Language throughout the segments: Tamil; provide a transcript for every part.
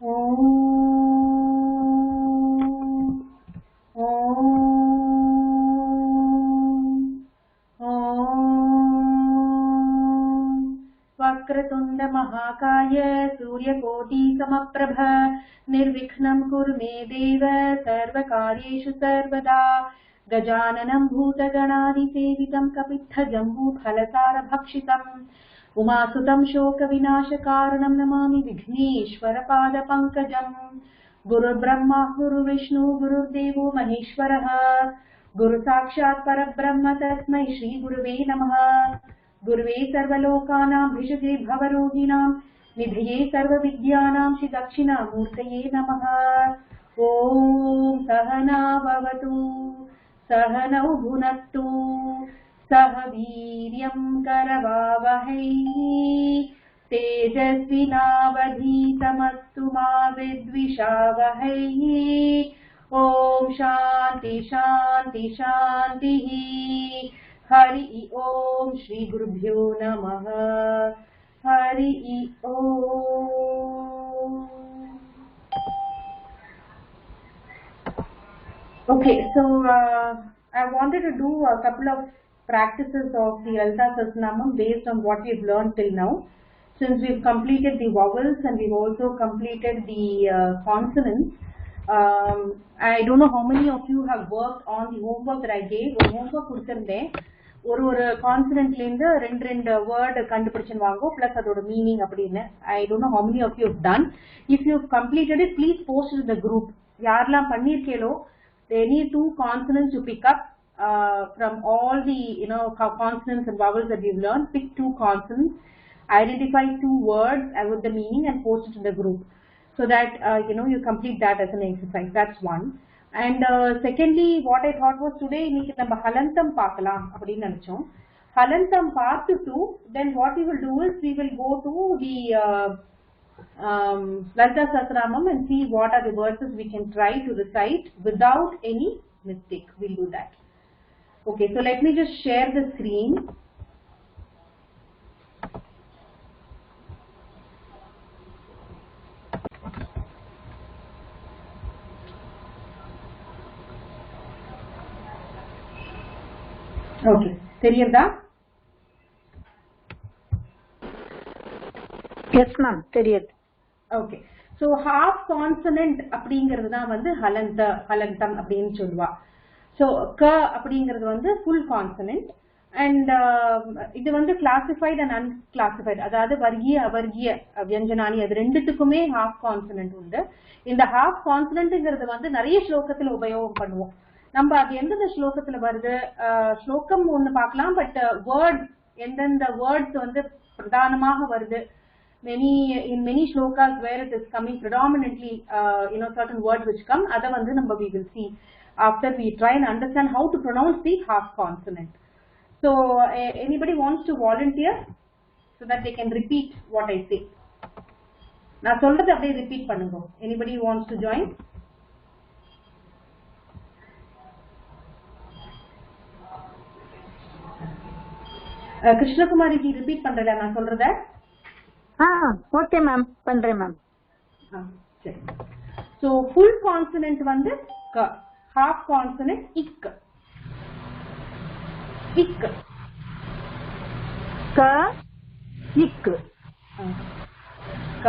ஓம் ஓம் ஓம் வக்ரதுண்ட மகாகாய சூரியகோடி சமப்ரப நிர்விக்னம் குரு மே தேவ சர்வகாரியேஷு சர்வதா गजाननं भूतगणादिसेवितं कपित्थजम्बूफलसारभक्षितम् उमासुतं शोकविनाशकारणं नमामि विघ्नेश्वरपादपङ्कजम् गुरुर्ब्रह्मा गुरुविष्णु गुरुर्देवो महेश्वरः गुरुसाक्षात् परब्रह्म तस्मै श्रीगुरुवे नमः। गुरुवे सर्वलोकानां भिषजे भवरोगिणां निधये सर्वविद्यानां श्रीदक्षिणामूर्तये नमः। ॐ सहना भवतु सहनौ भुनक्तु सह वीर्यं करवावहै तेजस्विनावधीतमस्तु मा विद्विषावहै। ॐ शान्ति शान्ति शान्तिः। हरि ओम श्री गुरुभ्यो नमः। हरि ओम। Okay, so I wanted to do a couple of practices of the Lalita Sahasranamam based on what we've learned till now. Since we've completed the vowels and we've also completed the consonants, I don't know how many of you have worked on the homework that I gave. ஒரு homework கொடுத்திருந்தேன். ஒரு கான்சனன்ட்ல இருந்து ரெண்டு வேர்ட் கண்டுபிடிச்சன் வாங்கோ பிளஸ் அதோட மீனிங் அப்படின்னு. I don't know how many of you have done. If you've completed it, please post it in the group. யாரெல்லாம் பண்ணிருக்கீங்களோ any two consonants to pick up from all the consonants and vowels that we've learned. Pick two consonants, identify two words with the meaning and post it in the group so that you complete that as an exercise. That's one. And secondly, what I thought was today இன்னைக்கு நம்ம ஹலந்தம் பார்க்கலாம் அப்படின்னு நினைச்சோம். ஹலந்தம் part 2, then what we will do is we will go to the Lalita Sahasranamam and see what are the verses we can try to recite without any mistake. We'll do that. Okay, so let me just share the screen. Okay, தெரியுதா? Yes ma'am, தெரியுது. Okay, so half consonant அப்படிங்கிறது தான் வந்து ஹலந்தம் அப்படின்னு சொல்லுவா. So க அப்படிங்கிறது வந்து full consonant and இது வந்து classified and unclassified, அதாவது வர்க்கிய அவர்க்கிய வியஞ்சனானி அது ரெண்டுத்துக்குமே half consonant உண்டு. இந்த half consonantங்கிறது வந்து நிறைய ஸ்லோகத்துல உபயோகம் பண்ணுவோம். நம்ம அது எந்தெந்த ஸ்லோகத்துல வருது ஸ்லோகம் ஒண்ணு பார்க்கலாம், பட் வேர்ட் எந்தெந்த வேர்ட்ஸ் வந்து பிரதானமாக வருது, in many shlokas where it is coming predominantly certain words which come, adha vandu namba we will see after we try and understand how to pronounce the half consonant. So anybody wants to volunteer so that they can repeat what I say? Na solradha apdiye repeat pannunga. Anybody wants to join? Krishna Kumari ji repeat பண்றல நான் சொல்றத? Okay ma'am, பண்றேன் ma'am. சரி. So full consonant வந்து க, half consonant ik. Ik. க ik. க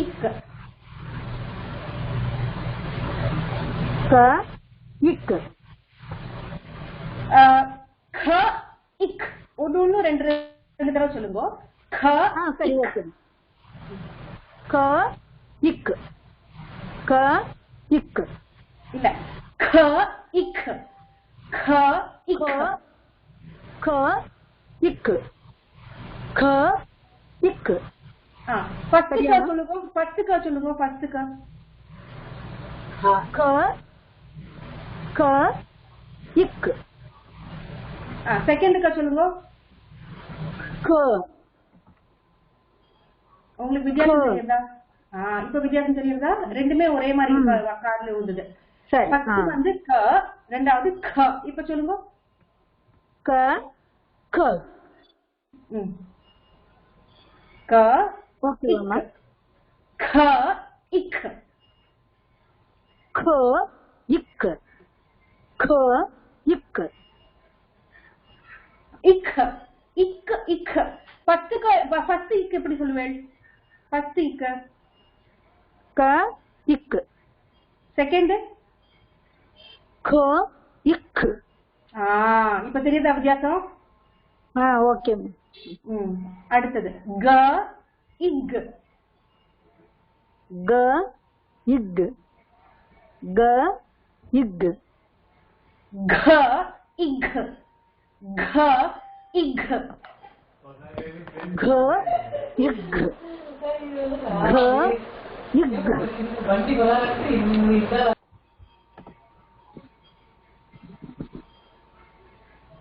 ik. க ik. க ik. ஒன்னு ரெண்டு தடவை சொல்லுங்க. க சரி ஓகே. க ik. க ik. இல்ல க ik. க ik. க ik. க ik. ஃபர்ஸ்ட் க சொல்லுங்க. ஃபர்ஸ்ட் க சொல்லுங்க. ஃபர்ஸ்ட் க. க க ik. செகண்ட் க சொல்லுங்க. க. உங்களுக்கு வித்தியாசம் தெரியுதா? இப்ப வித்தியாசம் தெரியுதா? ரெண்டுமே ஒரே மாதிரி காதுல விழுந்தது. சரி. ஃபர்ஸ்ட் வந்து க, ரெண்டாவது க. இப்ப சொல்லுங்க. க க. க ஓகே மேம். க ik ख इक ख इक ik ik ik first ik எப்படி சொல்லுவேன் first ik क इक second ख इक இப்ப தெரியுதா வித்தியாசம் ஓகே அடுத்தது க இக் ग इग ग इग घ इग घ इग घ इग घ इग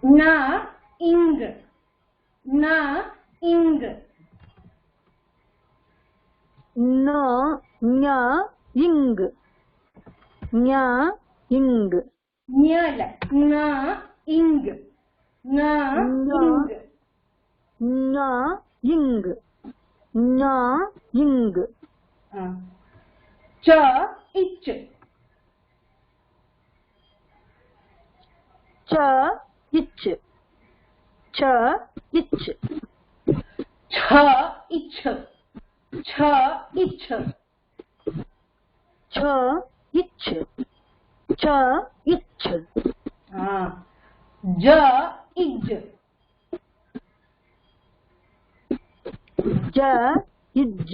न इंग न इंग न ஞ இங் ஞ இங் ஞல न इंग न इंग ஞ இங் ஞ இங் च इच च इच च इच छ इच छ इच छ इच छ इच ज इज ज इज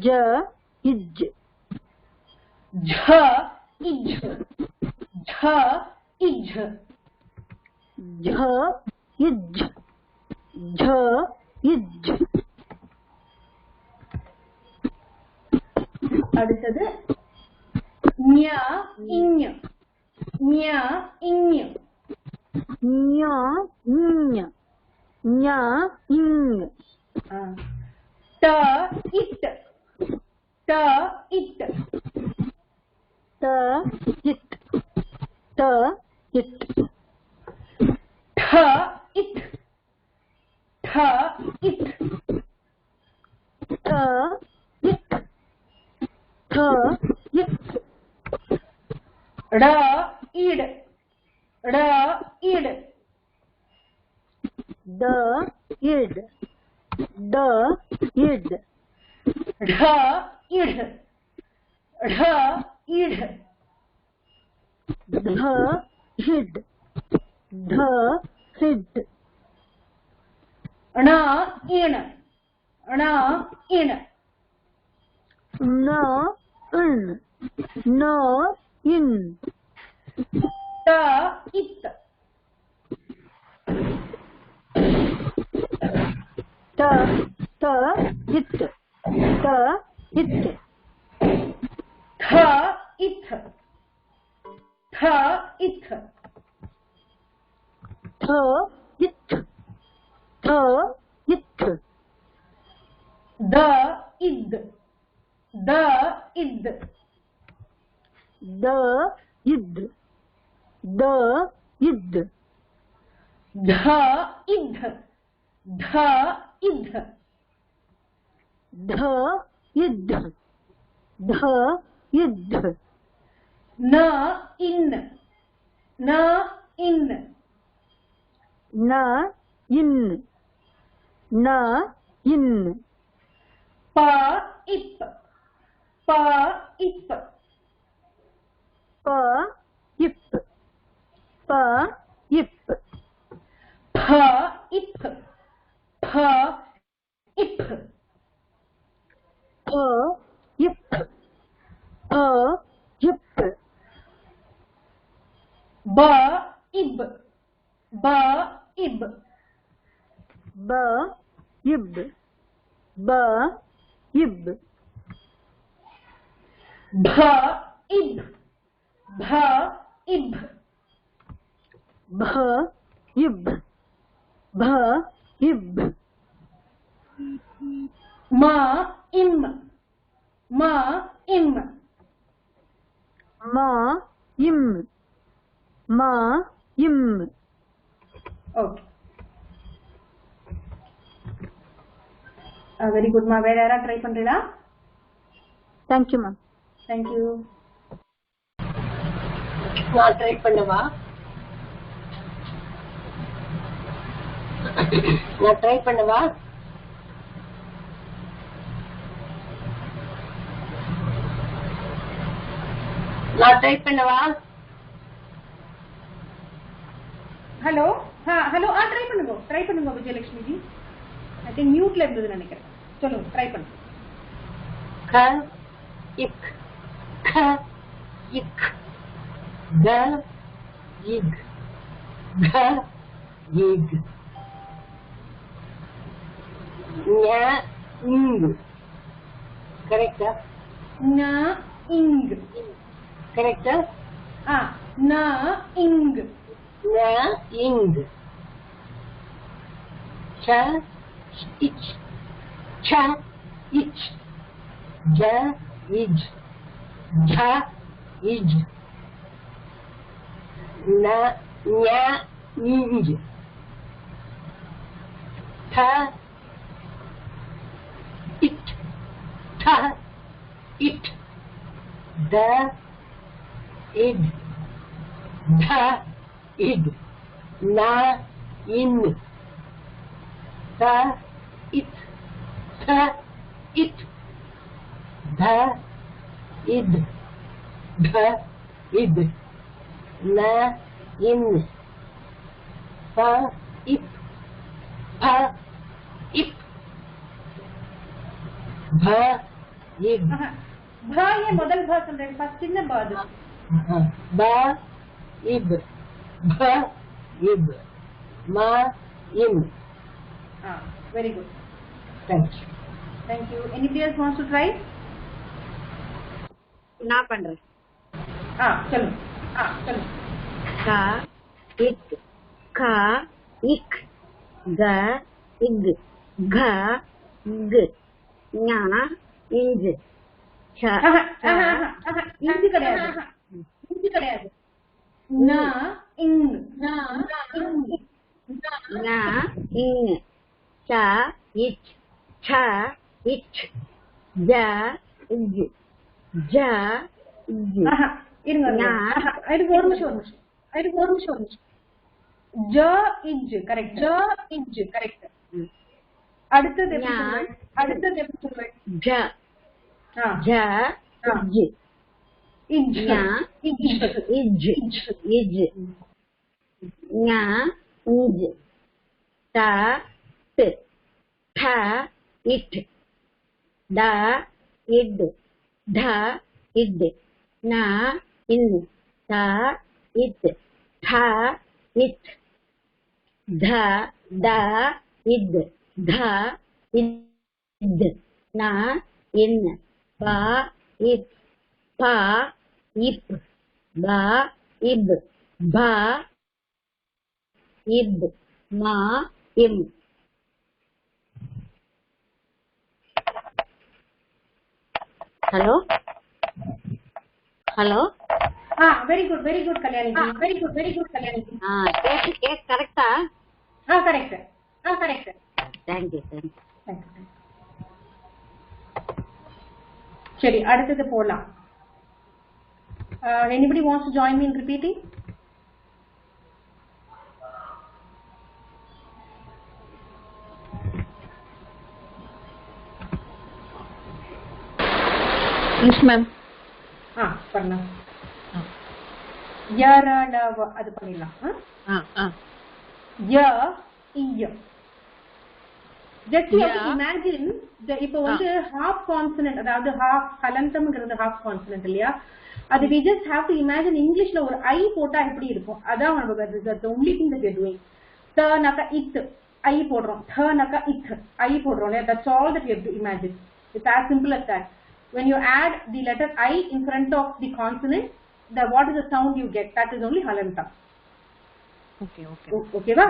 ज इज झ इज झ इज झ इज झ इज அடுத்தது ஞ இஞ் ஞ இஞ் ஞ இஞ் ஞ இஞ் ட இட் ட இட் த இட் த இட் ठ इट ठ इट थ इट थ इट ड इड ड इड द इड द इड ढ इड ढ इड ध हिड ध हिड ण इन ण इन न इन न इन ट इत त त इट त इट थ इथ थ इथ थ इथ थ इथ द इद द इद द इद द इद ध इध ध इध ध इद ध इद न इन न इन न इन न इन प इप प इप प इप प इप फ इप फ इप फ इप फ इप ब इब ब इब ब इब ब इब भ इब भ इब भ इब भ इब म इम म इम म इम म इम ஓகே வெரி குட்மா வேற யாரா ட்ரை பண்றீங்களா தேங்க்யூ மேம். தேங்க்யூ. நான் ட்ரை பண்ணவா? நான் ட்ரை பண்ணவா? நான் ட்ரை பண்ணவா? ஹலோ ஹலோ ட்ரை பண்ணுங்க விஜயலட்சுமி ஜி. ஐ திங்க் மியூட்ல இருந்தது நினைக்கிறேன். சொல்லுங்க, ட்ரை பண்ணுங்க. க இக் க இக் க இக் க இக் ஞ இங். கரெக்டா? ந இங். கரெக்டா? ந இங். ஞ இங். ச இச் ச இச் ஜ இஜ் ஜ இஜ் ந ஞ இஞ்ச் த இட் த இட் த இட் த இட் ந இன் த இட் த இட் த இட் த இட் ந இன் ப இப் ப இப் ப இப் ப ये முதல் ப சொல்றேன். ஃபர்ஸ்ட் சின்ன ப அது. ப இப் ப இப் ம இன். Very good. Thank you. Thank you. Anybody else wants to try? நான் பண்றேன். சொல்லுங்க. க இக் க இக் க இக் க க் ஞ இஞ்ச் ச இஞ்சி கிடையாது. ந இங். ஞ இங் ச இச் ச இச் ஜ இஜ் ஜ இஜ் இருங்க. இதுக்கு ஒரு நிமிஷம். ஜ இஞ்ச் கரெக்ட். அடுத்தது எப்படி சொல்லுவேன்? ஜ ஜ இஜ் இஞ்ச். ஞ இஜ் இஜ் ஞ இஞ்ச் த ட் த இட் ட இட் த இட் ந இன் த இட் த இட் த த இட் த இட் ந இன் ப இப் ப இப் ப இப் ப இப் ம இம். Hello very good Kalyani. கேக் கரெக்டா? கரெக்ட். தேங்க்யூ. சரி, அடுத்தது போலாம். Anybody wants to join me in repeating? Yes ma'am. பண்ணலாம். யரளவ அது பண்ணிடலாம். ய இய. Just imagine இப்போ வந்து half consonant, அதாவது half ஹலந்தம்ங்கிறது half consonant இல்லையா? அது we just have to imagine இங்கிலீஷ்ல ஒரு ஐ போட்டா எப்படி இருக்கும். அதான் நமக்கு the only thing that we are doing. த நக இத் ஐ போடுறோம். த நக இத் ஐ போடுறோம். That's all that we have to imagine. It's as simple as that. When you add the letter I in front of the consonant, what is the sound you get? That is only halanta. Okay va?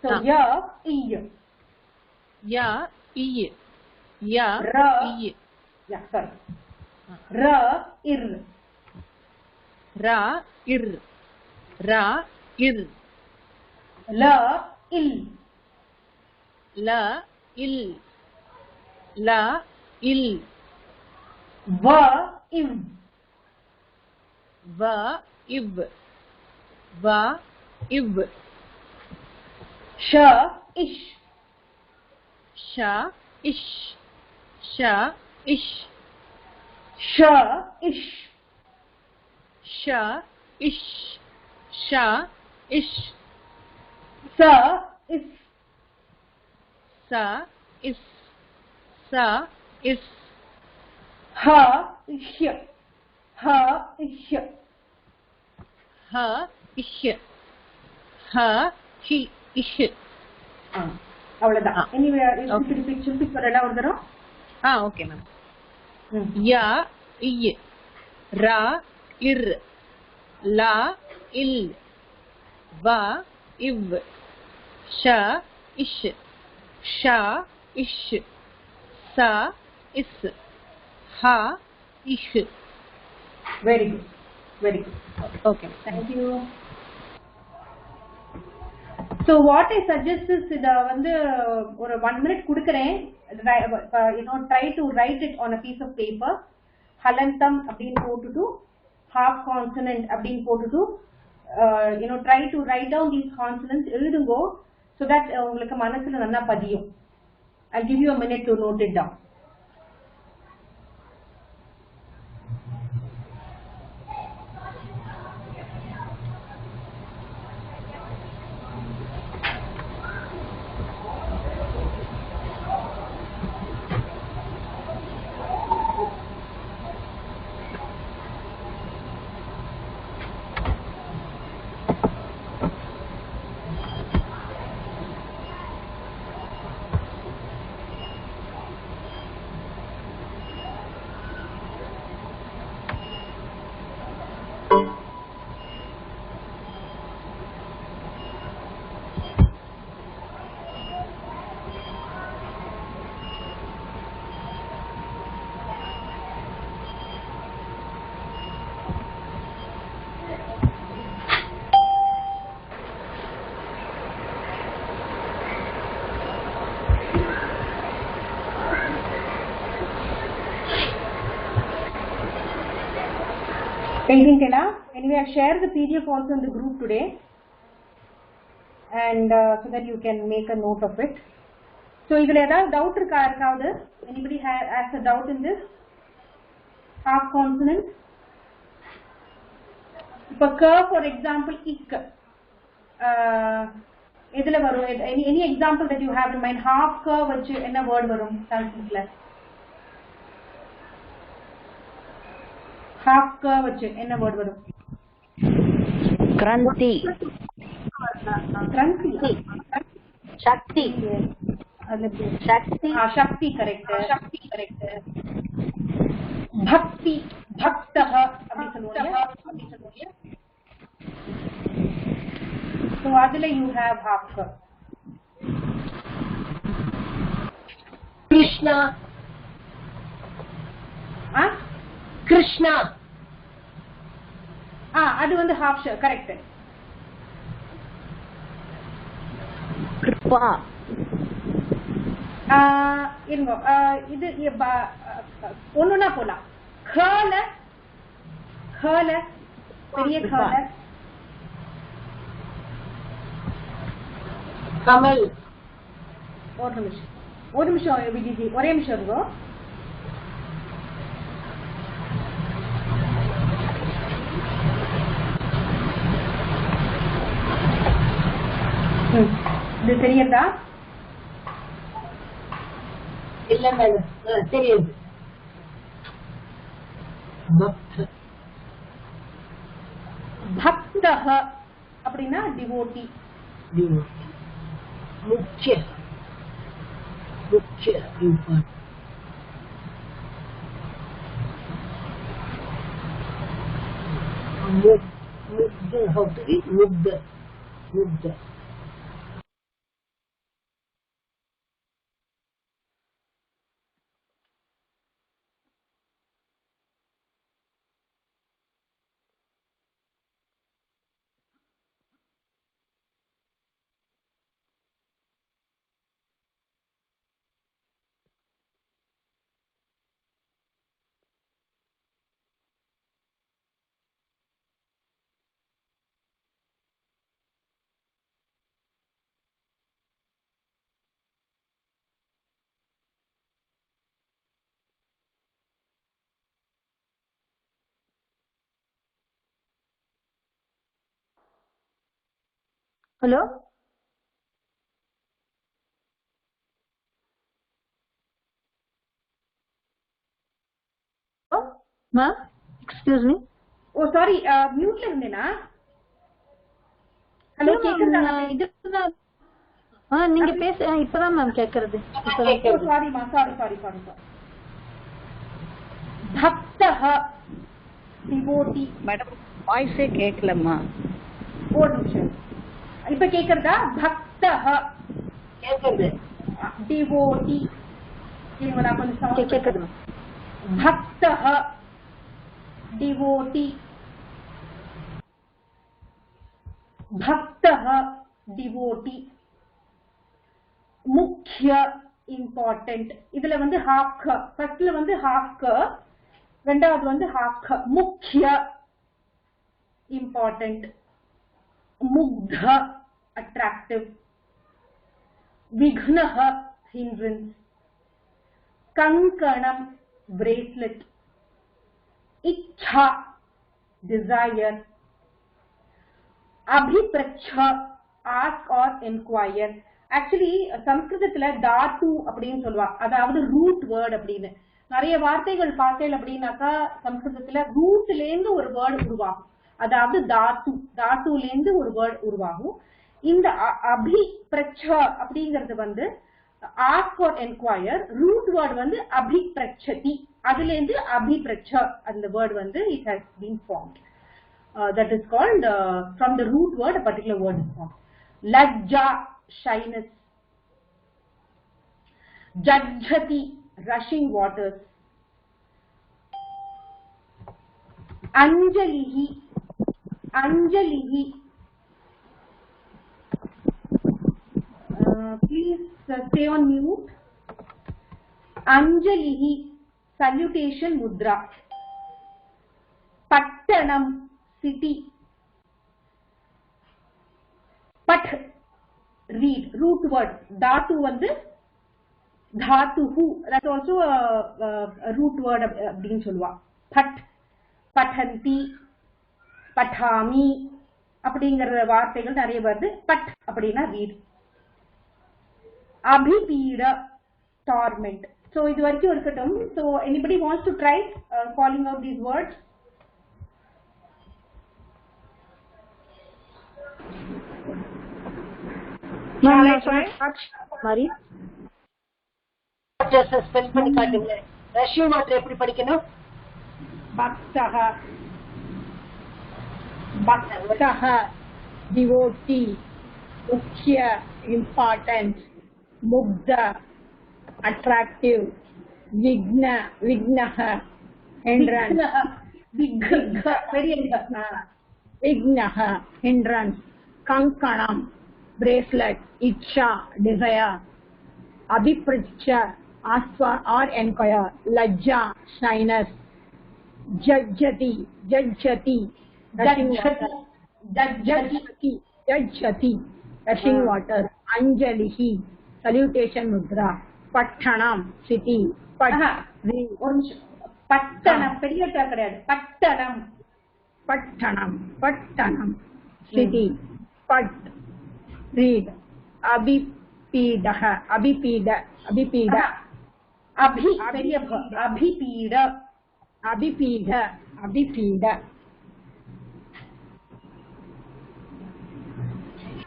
So ya I. Ya I. Ya ra I. Yeah, sorry. Ra ir. Ra ir. Ra ir. La il. La il. La il. va iv va iv va iv sha ish sha ish sha ish sha ish sha ish sha ish sa is sa is sa is ha ish ha ish ha ish ha hi ish அவ்வளவுதான். ஆ. Anyway Okay. திருப்பி சொல்லலாம் ஒரு தரம். okay ma'am ya i ra ir la il va iv sha ish sha ish sa is ha ish very good very good. okay Thank you. So what I suggest is இத வந்து ஒரு 1 minute குடுக்குறேன். Try to write it on a piece of paper. Halantam அப்படினு போட்டுட்டு half consonant அப்படினு போட்டுட்டு try to write down these consonants எழுதுங்கோ so that உங்களுக்கு மனசுல நல்லா பதியும். I'll give you a minute to note it down. Anything, Kela? Anyway, I share the PDF also in the group today, and so that you can make a note of it. So, if you have doubt, anybody has a doubt in this? Half consonant. For curve, for example, ik. Any example that you have in mind? Half curve, which in a word varum Sanskrit. Half curve, which in a word varum. Kranti. Kranti. Shakti. Shakti. Shakti, correct. Shakti, correct. Bhakti. Bhaktah. So, adile you have half curve. Krishna. Krishna. அது வந்து half share, correct. Kripa. இருங்க, இது ஒண்ணுனா போலாம். khல பெரிய khல Kamal. ஒரு நிமிஷம் விஜி, ஒரே நிமிஷம் இருக்கும். இது தெரியுதா? இல்ல மேடம், தெரியுது. பக்தஹ அப்படின்னா டிவோட்டி. முக்கிய how to eat mudda. Hello ma'am excuse me oh sorry மியூட்ல இருந்தேனா ஹலோ கேக்குதா இதுதான் நீங்க பேச இப்பதான் மேம் கேக்குறது சாரிமா சாரி பக்தஹ டிவோட்டி மேடம் வாய்ஸே கேட்கலம்மா. ஒரு நிமிஷம் இப்ப கேக்குறதா பக்தஹ கேக்குது டிவோட்டி இவங்க நான் கொஞ்சம் கேக்குது भक्तः डिवोटी भक्तः डिवोटी मुख्य इम्पोर्टेंट இதுல வந்து half க ஃபர்ஸ்ட்ல வந்து half க ரெண்டாவது வந்து half க मुख्य important मुग्ध attractive विघ्नः hindrance कंकणम bracelet इच्छा desire अभिप्रच्छ ask or inquire actually சமஸ்கிருதத்துல தாத்து அப்படின்னு சொல்லுவா அதாவது ரூட் வேர்ட் அப்படின்னு நிறைய வார்த்தைகள் பார்த்தேன் அப்படின்னாக்கா சமஸ்கிருதத்துல ரூட்ல இருந்து ஒரு வேர்டு உருவாகும் அதாவது தாத்துல இருந்து ஒரு வேர்டு உருவாகும் இந்த அபிப்ரச்ச அப்படிங்கிறது வந்து ask or inquire root word வந்து abhiprachati அதுல இருந்து abhipracha அந்த word வந்து it has been formed that is called from the root word a particular word is formed lajja shyness jajjati rushing waters anjalihi please stay on mute. Anjalihi salutation mudra. Pattanam city. Pat read root word. Dhatu vandu dhatuhu that's also a root word அப்படினு சொல்லுவா. Pat pathanti pathami அப்படிங்கற வார்த்தைகள் நிறைய வருது. Pat அப்படினா read. Abhipida torment. So இது வரைக்கும் இருக்கட்டும். So anybody wants to try calling out these words? Shall I try? Mari just spell பண்ணி காட்டுங்க. ரஷ்யன் வாட்டர் எப்படி படிக்கணும்? भक्तः devotee मुख्य important मुग्ध attractive विघ्नः hindrance विघ्नः hindrance कंकणम bracelet इच्छा desire अभिपृच्छ ask or inquire लज्जा shyness judgati rushing water anjalihi salutation mudra pattanam city பட்டணம் பெரிய கிடையாது pattanam city pat read abhipida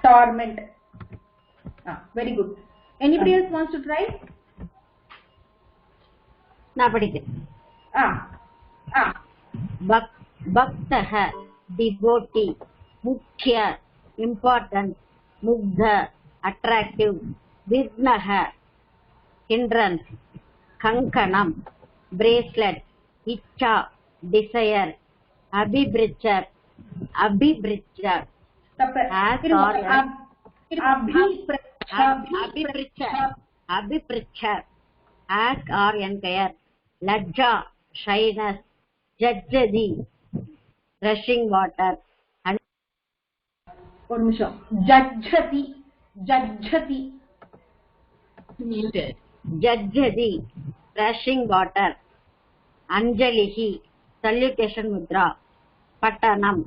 torment. Very good. Anybody else wants to try? நான் படிக்கிறேன். भक्तः devotee मुख्य important मुग्ध attractive विघ्नः hindrance कंकणम bracelet इच्छा desire अभिपृच्छ अभिपृच्छ ask or inquire लज्जा shyness judgati rushing water ஒரு நிமிஷம் judgati rushing water anjalihi salutation mudra pattanam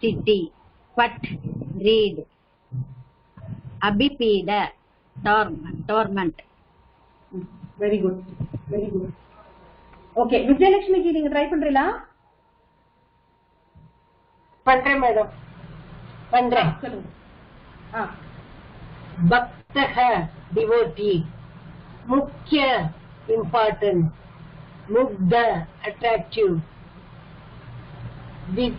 city pat read abhipida, torment. Very good, very good. Okay, Vijayalakshmi ji நீங்க ட்ரை பண்றீங்களா? பண்றேன் மேடம், பண்றேன். சொல்லுங்க. பக்தஹ devotee, முக்கிய important, முக்த attractive, with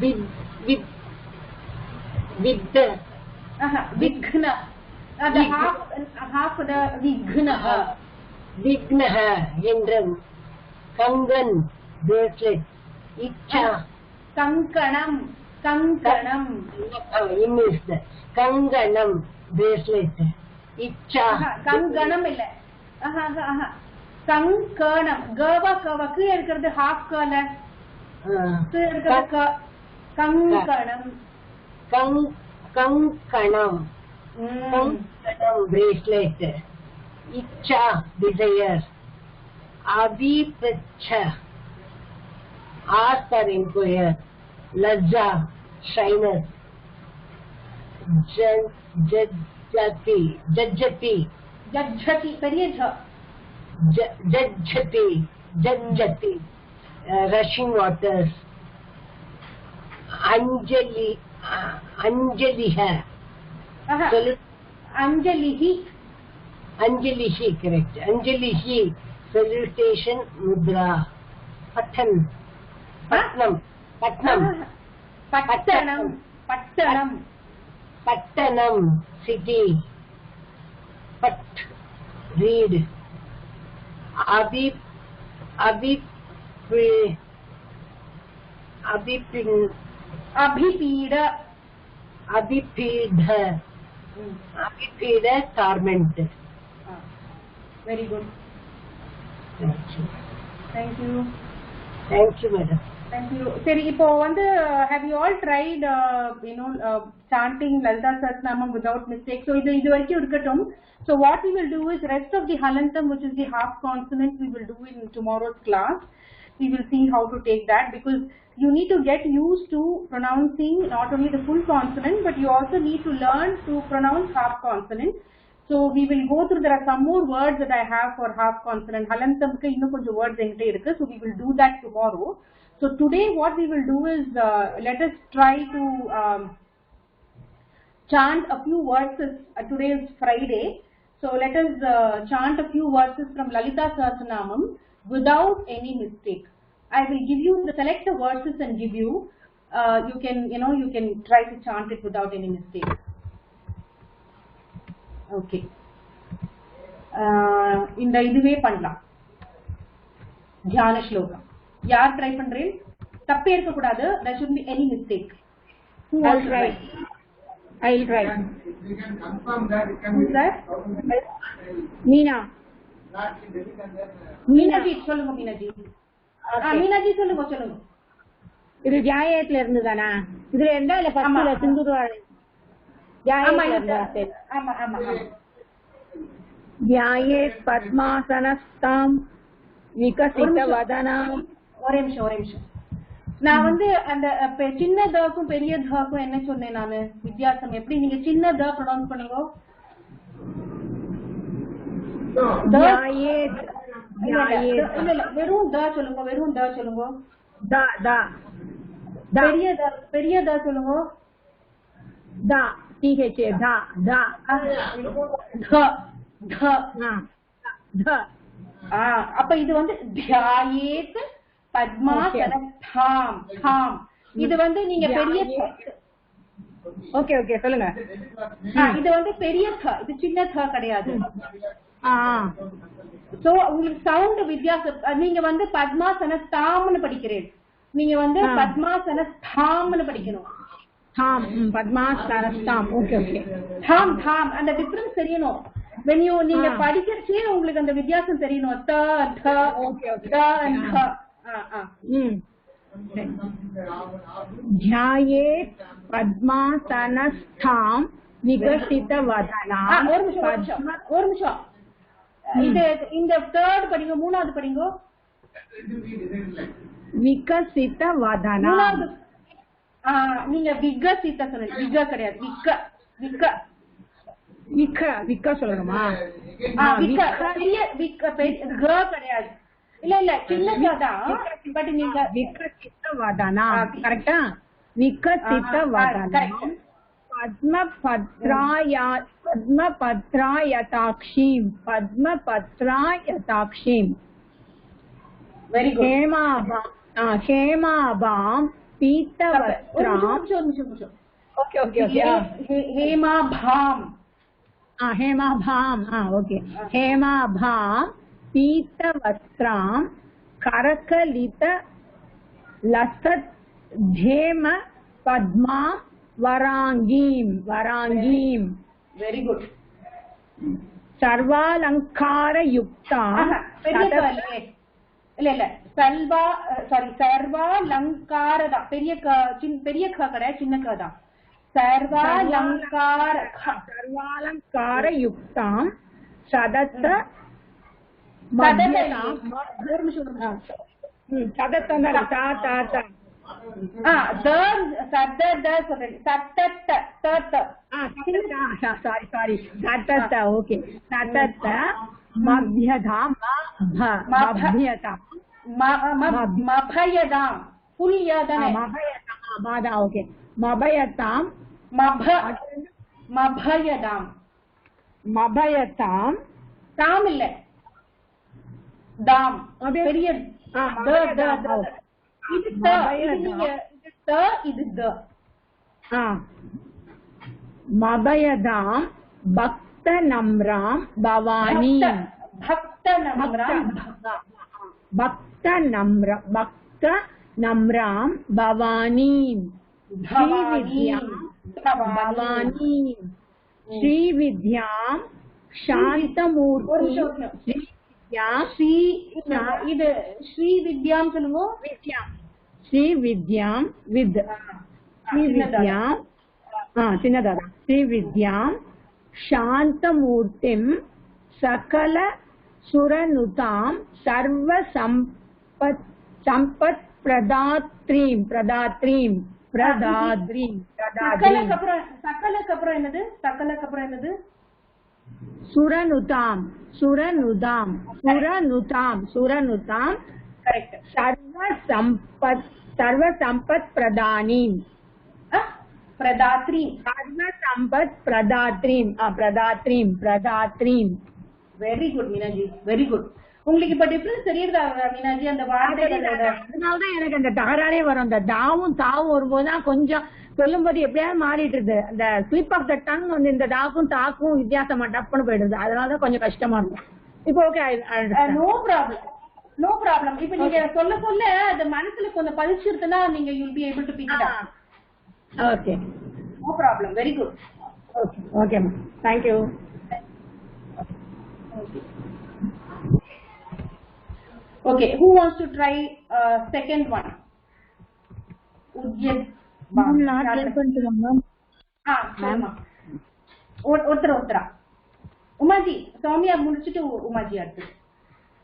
the vighna, the half the விக்னஹ என்றும் கங்கன் bracelet, இச்சா கங்கணம் இன்னிஸ் கங்கணம் bracelet, இச்சா கங்கணம் இல்ல, கங்கணம் கவா கவக்கு இருக்கிறது ஹாஃப் கல இருக்கிறது கங்கணம் கங்கணம் bracelet, இச்சா desire, அபிப்ரச்ச ask or inquire, Lajja shyness, ஜஜ்ஜதி பெரிய ஜஜ்ஜதி rushing waters, அஞ்சலிஹ அஞ்சலிஹி correct, அஞ்சலிஹி salutation mudra, பட்டணம் city, but read, அபிபீட torment. Very good. Thank you madam. Thank you. சரி, இப்போ வந்து have you all tried chanting Lalita Sahasranamam without mistake? So இது வரைக்கும் இருக்கட்டும். So what we will do is rest of the halantam, which is the half consonant, we will do in tomorrow's class. We will see how to take that, because you need to get used to pronouncing not only the full consonant, but you also need to learn to pronounce half consonant. So we will go through, there are some more words that I have for half consonant. Halantamku innum konja words engite irukku, so we will do that tomorrow. So today what we will do is let us try to chant a few verses. Today is Friday, so let us chant a few verses from Lalita Sahasranamam without any mistake. I will give you select the verses and give you. You can try to chant it without any mistake. Okay. இந்த இதுவே பண்ணலாம். தியான ஸ்லோகம் யார் ட்ரை பண்றேன்? தப்பே இருக்க கூடாது. There shouldn't be any mistake. I'll try. You can confirm that. Who's that? Meena. மீனாஜி சொல்லுங்க. மீனாஜி சொல்லுங்க. இது ஜாயத்துல இருந்துதானா? இதுல இருந்தா இல்ல பஸ்ல சிந்துருவாள் ஜாயேத் பத்மாசனஸ்தாம் விகசித வதனம். ஒரே நிமிஷம். நான் வந்து அந்த சின்ன தக்கும் பெரிய தக்கும் என்ன சொன்னேன் நானு? வித்தியாசம் எப்படி? நீங்க சின்ன த ப்ரொனவுன்ஸ் பண்ணுங்க. வெறும் த சொல்லுங்க. பெரிய த சொல்லுங்க. தா TH தா தா அப்ப இது வந்து தியாயேத் பத்மாசனம் தாம். இது வந்து நீங்க பெரிய ஓகே சொல்லுங்க. இது வந்து பெரிய த, இது சின்ன த கிடையாது. சோ உங்களுக்கு சவுண்ட் வித்தியாசம். நீங்க வந்து பத்மாசனஸ்தாம்னு படிக்கிறேன், நீங்க வந்து பத்மாசனஸ்தாம்னு படிக்கணும். தாம் பத்மாசனஸ்தாம். ஓகே தாம் அந்த டிஃபரன்ஸ் தெரியணும். when you நீங்க படிக்கிறச்சே உங்களுக்கு அந்த வித்தியாசம் தெரியணும். த த ஓகே த and த. ध्यायेत् पद्मासनस्थां विकसित वदनां. ஒரு நிமிஷம். இது இந்த தேர்ட் படிங்க, மூணாவது படிங்க. விகசித வதனாம். நீங்க விகசித சொன்னீங்க. விக கிடையாது, விக்க விக்க விக்க விக்க சொல்லணுமா? விக்க பெரிய விக்க க கிடையாது. இல்ல சின்னதான். பட் நீங்க விகசிதவதனா கரெக்ட்டா? விகசிதவதனா பத்மபத்ராயதாக்ஷீம் பத்மபத்ராயதாக்ஷீம். Very good. ஹேமாபாம் பீத்தவஸ்திராம். Okay okay okay. ஹேமாபாம். ஹேமாபாம் ஓகே. ஹேமாபாம் பீத்தவஸ்திராம் கரகலித லசத் धेम பத்மா வராங்கீம் வராங்கீம். Very good. சர்வாலங்கார யுக்தா. இல்ல சர்வாலங்காரதா. பெரிய பெரிய க கிடையாது, சின்ன க தான். சர்வாலங்கார யுக்தாம் சதத்த மபயதாம் தாம் இல்ல தாம் பெரிய மபயதாம் பக்த நம்ராம் பவானி. பக்த நம்ராம் பவானி. பவானி ஸ்ரீவித்யாம் சாந்தமூர்த்தி. இது ஸ்ரீ வித்யாம் சொல்லுவோம். ஸ்ரீவித்யாம் வித் ஸ்ரீவித்யாம் சின்னதா ஸ்ரீவித்யாம் சாந்தமூர்த்திம் சகல சுரனுதாம் சர்வ சம்பத் பிரதாத்ரீம் பிரதாத்ரீம் பிரதாத்ரீம். சகலக்கு அப்புறம் என்னது? சகலக்கு அப்புறம் என்னது? சுரனுதாம் சுரனுதாம் சுரனுதாம் சுரனுதாம். கரெக்ட். சர்வ சம்பத் பிரதானீம் பிரதாத்ரீம். சர்வ சம்பத் பிரதாத்ரீம் பிரதாத்ரீம் பிரதாத்ரீம். Very good Meenaji, very good. உங்களுக்கு இப்ப டிஃபரன்ஸ் தெரியுதா மீனாஜி? அந்த வார்த்தைகளோட அதனாலதான் எனக்கு அந்த தகராறே வரும். அந்த தாவும் தாவும் வரும்போதுதான் கொஞ்சம் சொல்லும்போது எப்படியாவது மாறிட்டு இருக்கு. அந்த ஸ்லிப் ஆஃப் த டங் வந்து இந்த தாக்கும் தாக்கும் வித்தியாசமா டப்புன்னு போயிடுது. அதனாலதான் கொஞ்சம் கஷ்டமா இருக்கும். இப்போ okay, no problem, no problem. இப்ப நீங்க சொல்ல சொல்ல அது மனசுல கொஞ்சம் பதிச்சிருந்தா நீங்க you'll be able to pick it up. Okay, no problem. Very good. Okay okay ma'am, thank you. Okay, who wants to try second one? Udyad. நான் ட்ரை பண்ணிட்டுமா மேம்? சொல்லுமா. ஒருத்தரா உமாஜி, சௌமியா முடிச்சிட்டு உமாஜி அடுத்து.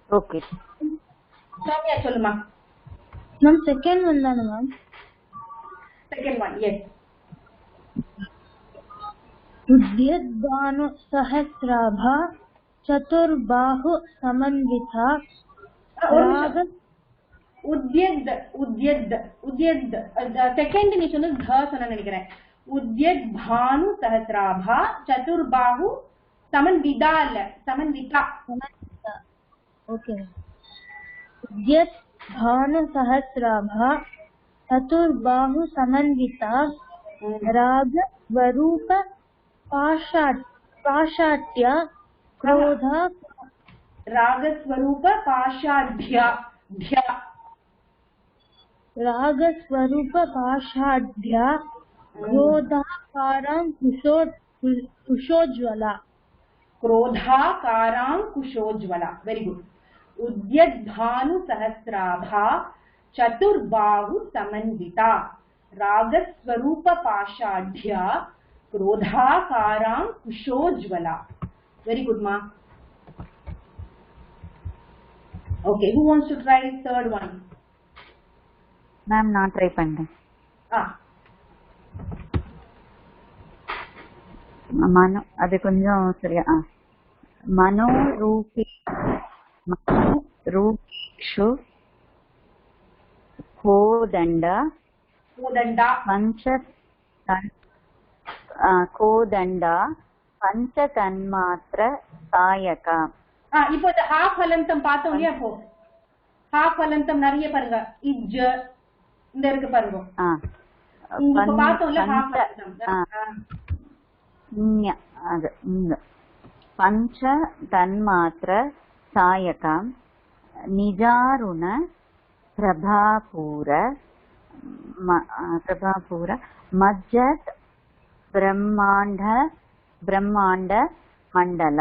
ஓகே சௌமியா சொல்லுமா. மேம் செகண்ட் ஒன் தானே மேம்? Second one, yes. உத்யத்பானு சஹஸ்ராபா சதுர்பாஹு சமன்விதா ராக. உத்யத் உத்யத் உத்யத் செகண்ட் நீ சொன்னது த சொன்ன நினைக்கிறேன். உத்யத் பானு சஹஸ்ராபா சதுர்பாஹு சமன்விதா இல்ல சமன்விதா. ஓகே. உத்யத் பானு சஹஸ்ராபா சதுர்பாஹு சமன்விதா ராக ஸ்வரூப பாஷாட்யா क्रोधा. रागस्वरूप पाषाढ्या. रागस्वरूप पाषाढ्या क्रोधाकारां कुशोज्वला. क्रोधाकारां कुशोज्वला. Very good. उद्यद्भानु सहस्राभा चतुर्बाहु समन्विता रागस्वरूप पाषाढ्या क्रोधाकारां कुशोज्वला. Very good, ma. Okay, who wants to try third one? Ma'am, நான் ட்ரை பண்றேன். மனோ அது கொஞ்சம் சரியா மனோரூபேஷு கோதண்டா பஞ்ச கோதண்டா பஞ்ச தன்மாத்திர சாயகா. இப்போ இந்த ஹாஃப் ஹலந்தம் பார்த்தோம் இல்லையா? இப்போ ஹாஃப் ஹலந்தம் நிறைய பாருங்க, இஜ் இந்த இருக்கு பாருங்க. பார்த்தோம்ல ஹாஃப் ஹலந்தம் பஞ்ச தன்மாத்திர சாயகா நிஜாருண பிரபாபூர மஜ்ஜத் பிரம்மாண்ட மண்டல.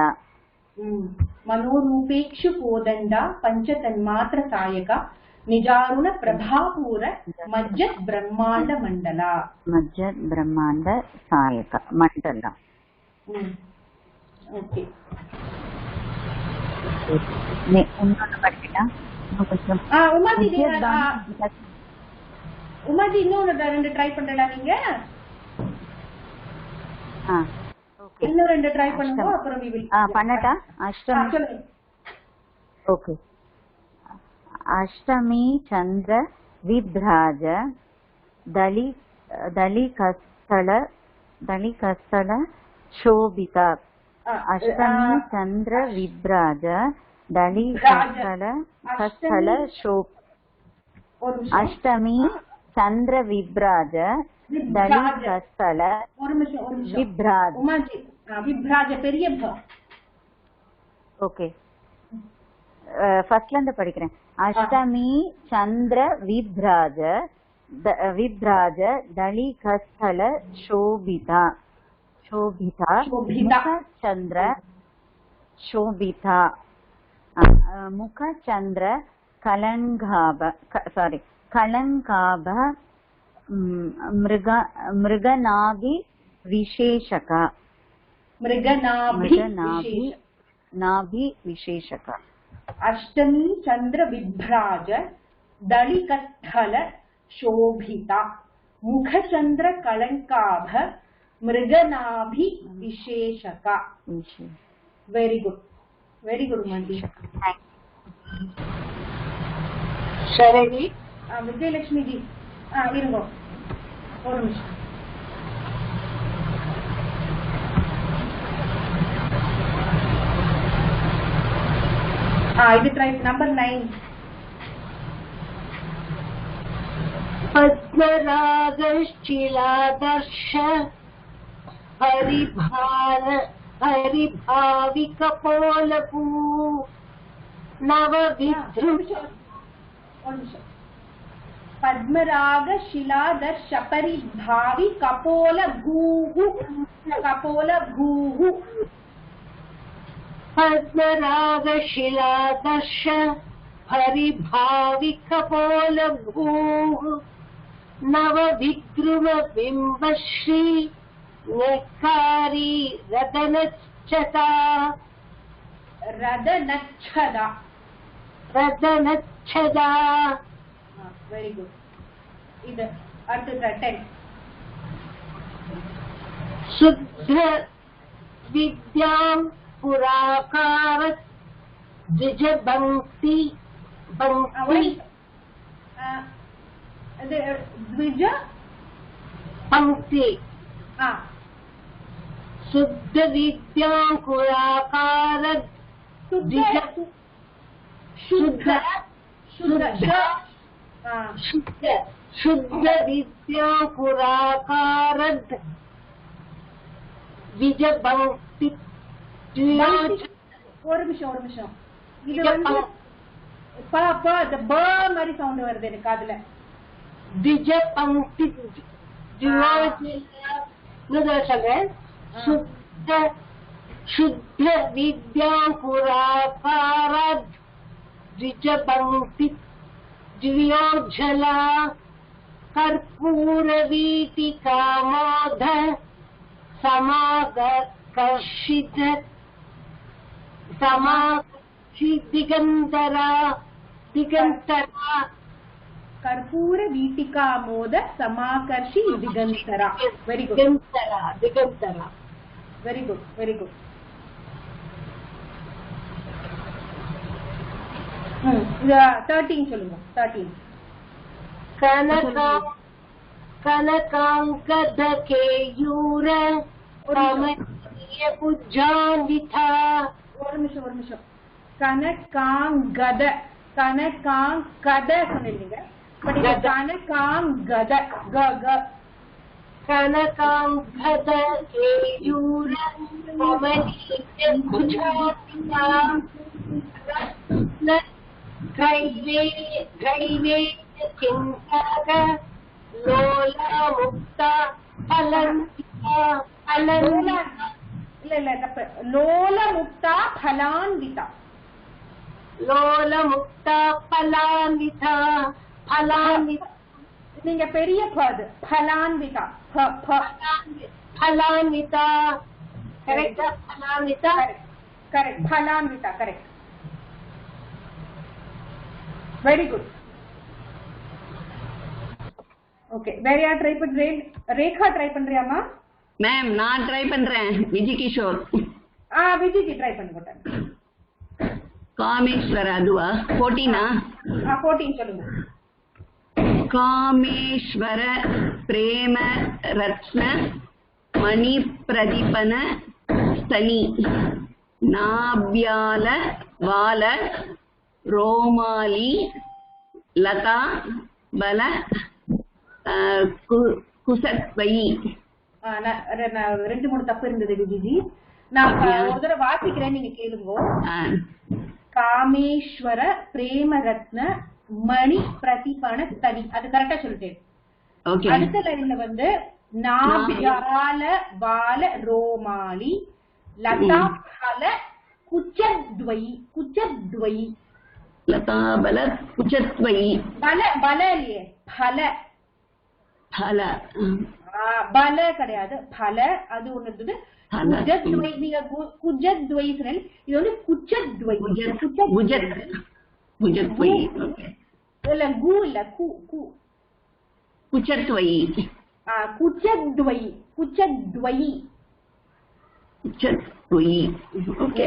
मनोरूपेक्षु कोदंडा पंच तन्मात्र सायका निजारुण प्रभापूर मज्जत ब्रह्मांड मंडला. मज्जत ब्रह्मांड सायका मंडला. ओके ने उन्होंने படிக்கட்டா கொஞ்சம். உமாஜி இன்னொரு ரெண்டு ட்ரை பண்றடா நீங்க. இன்னும் ரெண்டு ட்ரை பண்ணுங்க, அப்புறம் we will பண்ணட்டா. அஷ்டமி ஓகே. அஷ்டமி சந்திர விப்ராஜ दलिकस्थल शोभिता. अष्टमी चंद्र विभ्राज दलिकस्थल शोभ. अष्टमी चंद्र विभ्राज दलिकस्थल विभ्राज. विभ्राज பெரிய ப. ஓகே ஃபர்ஸ்ட்ல இருந்து படிக்கிறேன். அஷ்டமி சந்திர விப்ராஜ दलिकस्थल शोभिता. शोभिता मुखचंद्र शोभिता मुखचंद्र कलंकाभ मृगनाभि विशेषक. नाभि विशेषक. अष्टमी चंद्र विभ्राज दलिकस्थल शोभिता मुखचंद्र कलंकाभ मृगनाभि विशेषक. वेरी गुड मंडी. शरणी विजयलक्ष्मी जी இருங்க ஒரு நிமிஷம். இது ட்ரை நம்பர் 9. पद्मरागश्चिलादर्श हरिभाविकपोलभू पद्मराग शिलादर्श परिभावि कपोल भूः. पद्मराग शिलादर्श हरिभावि कपोल भूः नवविद्रुम बिंबश्री नेकारी रदनच्छदा. Very good. இது அடுத்து 10. शुद्ध विद्यां पुराकार द्विज पंक्ति द्विज पंक्ति. शुद्ध विद्यांकुराकार शुद्ध विद्यांकुराकार द्विज पंक्ति. ஒரு நிமிஷம் இது வந்து ப மாதிரி சவுண்ட் வருது எனக்கு அதுல. द्विज पंक्ति शुद्ध विद्यांकुराकार द्विज पंक्ति द्वियोज्जला कर्पूर वीटिका मोद समाकर्षित दिगंतरा कर्पूर वीटिका मोद समाकर्षि दिगंतरा. Very good. Very good, very good. The 13 சொல்லுங்க. 13. कनकाङ्कदकेयूर कमनीय पुज्जान्विता ஒரு நிமிஷம். கனகாங்கத சொன்னீங்க. பட் இது கனகாங்கத க க कनकाङ्कदकेयूर कमनीय पुज्जान्विता दैवे चिन्ताक लोला मुक्ता फलान्विता இல்ல தப்பு. லோல முக்தா பலான்விதா. लोला मुक्ता फलान्विता நீங்க பெரிய பது பலான்விதா फलान्विता करेक्ट फलान्विता கரெக்ட் பலான்விதா கரெக்ட். Very good. ஓகே வேற யார் ட்ரை பண்றேன்? ரேகா ட்ரை பண்றியாமா? மேம் நான் ட்ரை பண்றேன். விஜய் கிஷோர். விஜய்ஜி ட்ரை பண்ணி போட்டாங்க. காமேஸ்வர அதுவா 14 14 சொல்லுங்க. காமேஸ்வர பிரேம ரத்ன மணி பிரதிபன ஸ்தனி நாபியால வால ரோமாலி லதா பல குசத்வை. 2-3 தப்பு இருந்தது விஜய்ஜி. நான் ஒரு தடவை வாசிக்கிறேன், நீங்க கேளுங்க. காமேஸ்வர பிரேம ரத்ன மணி பிரதிபன ஸ்தனி, அது கரெக்டா சொல்லிட்டேன். அடுத்த லைன்ல வந்து நாபியால வால ரோமாலி லதா பல குச்சத்வை லதா பல குச்சத்வை பல இல்லையே பல பல கிடையாது பல, அது ஒண்ணு இருந்தது. குஜத்வை நீங்க குஜத்வை சொன்னீங்க, இது வந்து குச்சத்வை இல்ல கு இல்ல கு குச்சத்வை ஓகே.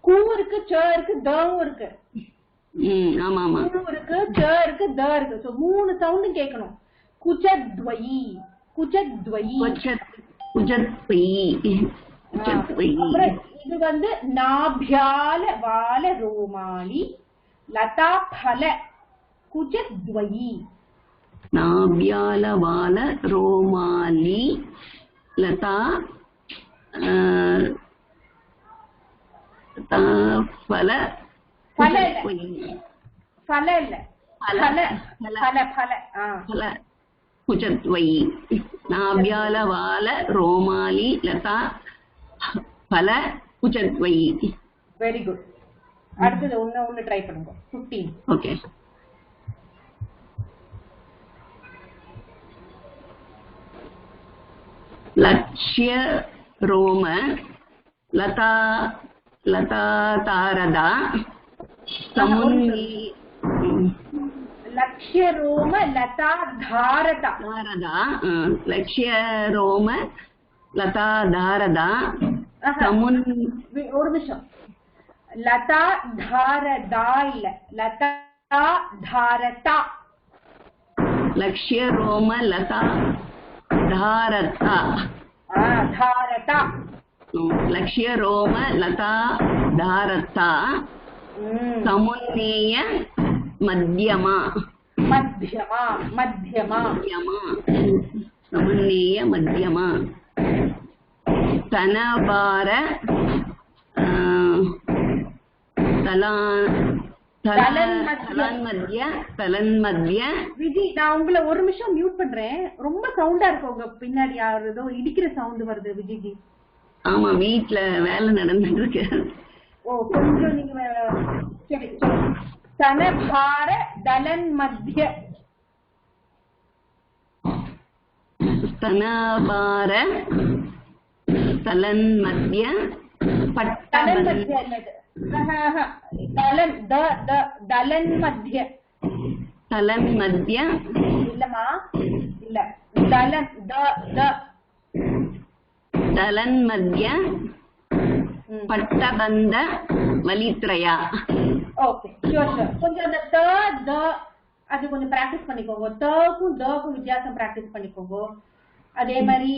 கு இருக்கு, ச இருக்கு, தவும் இருக்கு. ஆமா ஆமா, கு இருக்கு, ச இருக்கு, த இருக்கு. சோ 3 சவுண்டும் கேட்கணும். குச்சத்வை இது வந்து நாபியால வால ரோமாலி லதா பல குச்சத்வை. நாபியால வால ரோமாலி லதா பல குச்சத்வை. நாபியால வால ரோமாலி லதா பல குச்சத்வை. Very good. அடுத்தது ஒன்னு ட்ரை பண்ணுங்க. 15. ஓகே. லக்ஷ்ய ரோம லதா தாரதா சமுன்னி லக்ஷ்ய ரோம லதா தாரதா லக்ஷ்ய ரோம லதா தாரதா சமுன். ஒரு நிமிஷம். லதா தாரதா இல்ல, லதா தாரதா. லக்ஷ்ய ரோம லதா தாரதா தாரதா. லக்ஷ்ய ரோம லதா தாரதா சமுன்னேய மத்தியமா சமுன்னேய மத்தியமா தனபார தலன்மத்திய. விஜய் நான் உங்களை ஒரு நிமிஷம் மியூட் பண்றேன். ரொம்ப சவுண்டா இருக்கு உங்க பின்னாடி, ஏதோ இடிக்கிற சவுண்ட் வருது விஜய்ஜி. ஆமா, வீட்டுல வேலை நடந்துட்டு இருக்கு. ஓ கொஞ்சம் நீங்க சரி. தனபார தலன்மத்திய स्तनभार तलन्मध्य तलन्मध्य இல்லமா இல்ல தலன் த த தலன்மத்ய பட்டபந்த வலித்ரயா. Okay, sure sure. கொஞ்சம் அந்த த அது கொஞ்சம் பிராக்டிஸ் பண்ணிக்கோங்க. தக்கும் தக்கும் வித்தியாசம் பிராக்டிஸ் பண்ணிக்கோங்க. அதே மாதிரி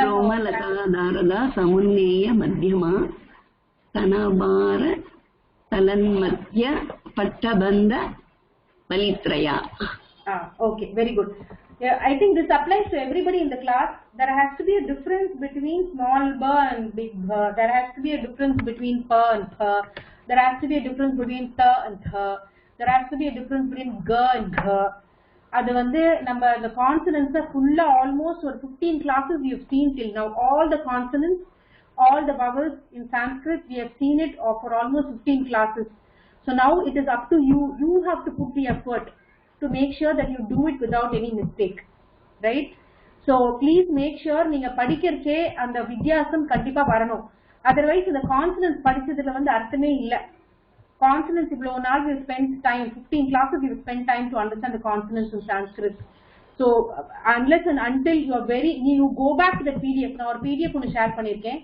ரோம லதாதாரதா சமுன்னேய மத்தியமா தனபார தலன்மத்ய பட்டபந்த வலித்ரயா. Okay, very good. Yeah, I think this applies to everybody in the class. There has to be a difference between small b and big b. There has to be a difference between p and p. There has to be a difference between th and th. There has to be a difference between g and g. அது வந்து நம்ம the consonants full almost or 15 classes we have seen till now. All the consonants, all the vowels in Sanskrit we have seen it for almost 15 classes. So now it is up to you. You have to put the effort to make sure that you do it without any mistake, right? So please make sure நீங்க படிக்கிறச்சே அந்த வித்தியாசம் கண்டிப்பா வரணும். Otherwise இந்த consonants படிச்சதுல வந்து அர்த்தமே இல்ல. Consonants இவ்வளவு நாள் we spent time, 15 classes we spent time to understand the consonants in Sanskrit. So unless and until you go back to the PDF. நான் ஒரு PDF ஒன்னு ஷேர் பண்ணிருக்கேன்.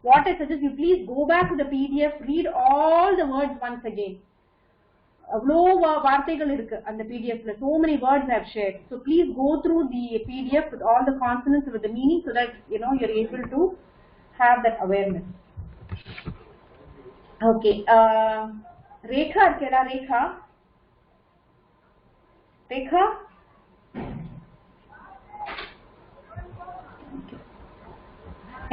What I suggest you please go back to the PDF, read all the words once again. அவ்வளோ வார்த்தைகள் இருக்கு அந்த பிடிஎஃப்ல. so many words I have shared. So please go through the PDF with all the consonants with the meaning so that you're able to have that awareness. Okay, Rekha இருக்கேடா? Rekha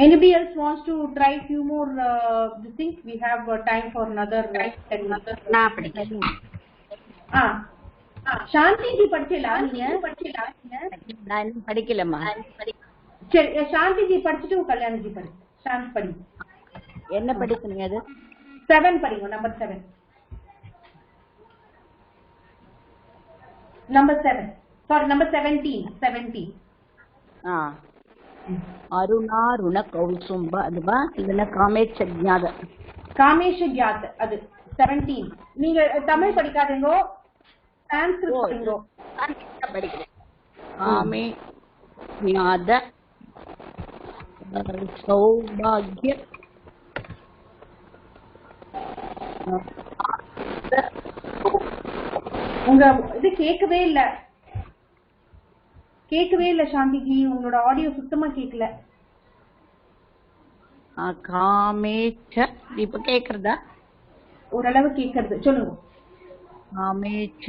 anybody else wants to try few more this thing? We have time for another 10 minutes. நான் படிக்கிறேன். சாந்தி ஜி படிச்சீங்களா? நான் இன்னும் படிக்கலம்மா. சரி, சாந்தி ஜி படிச்சுட்டு கல்யாணி ஜி படி. சாந்தி படி. என்ன படிக்கணும்? அது 7 படிங்க. நம்பர் 7. நம்பர் 7. Sorry, number 17. அருணாருண கௌசும்ப அதுவா? இல்லைன்னா காமேஷ ஜாத் அது 17. நீங்க தமிழ் படிக்காதீங்க, சான்ஸ்கிரிட் படிங்க. படிக்கிறேன். காமே ஞாத சௌபாகிய உங்க இது கேட்கவே இல்ல சாந்திஜி. உங்களோட ஆடியோ சுத்தமா கேட்கல. காமேச்ச இப்ப கேக்குறதா? ஓரளவு கேக்குறது, சொல்லுங்க. காமேச்ச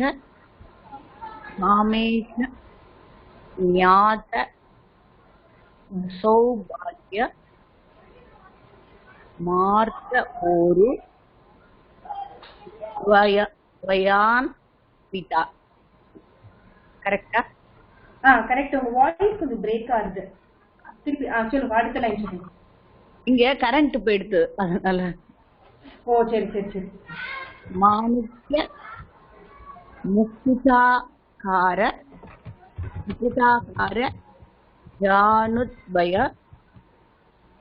ஞாத சௌபாகிய மார்த்த ஒரு வயான் பிதா. கரெக்டா? கரெக்ட். உங்க வாய்ஸ் கொஞ்சம் பிரேக் ஆகுது. திருப்பி சொல்லுங்க, அடுத்த லைன் சொல்லுங்க. இங்க கரண்ட் போயிடுது அதனால. ஓ சரி. மாணிக்ய முக்குதாகார ஜானுத்வய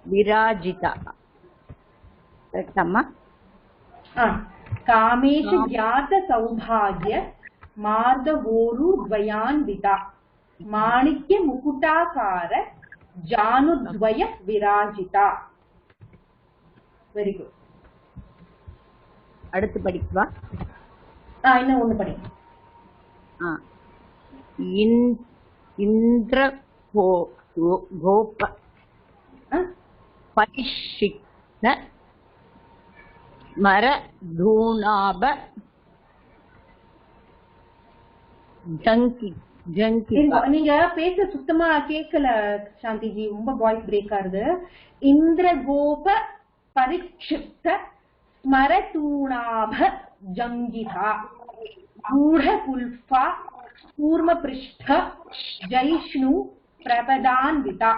விராஜிதா. கரெக்டாமா? காமேஷ ஜாத சௌபாகிய மார்தவோரு துவயான்விதா மாணிக்ய முகுட்டாகார ஜானுத்வய விராஜிதா. Very good. அடுத்து படிக்கவா? இன்னும் ஒண்ணு படி. இந்திர கோப பரிஷிக்த மர தூணாப நீங்க பேச சுத்தமா கேட்கல சாந்திஜி, ரொம்ப வாய்ஸ் பிரேக் ஆகுது. இந்திரகோப பரிக்ஷிப்த ஸ்மரதூணாப ஜங்கிதா கூடகுல்ஃபா கூர்ம பிருஷ்ட ஜைஷ்ணு பிரபதான்விதா.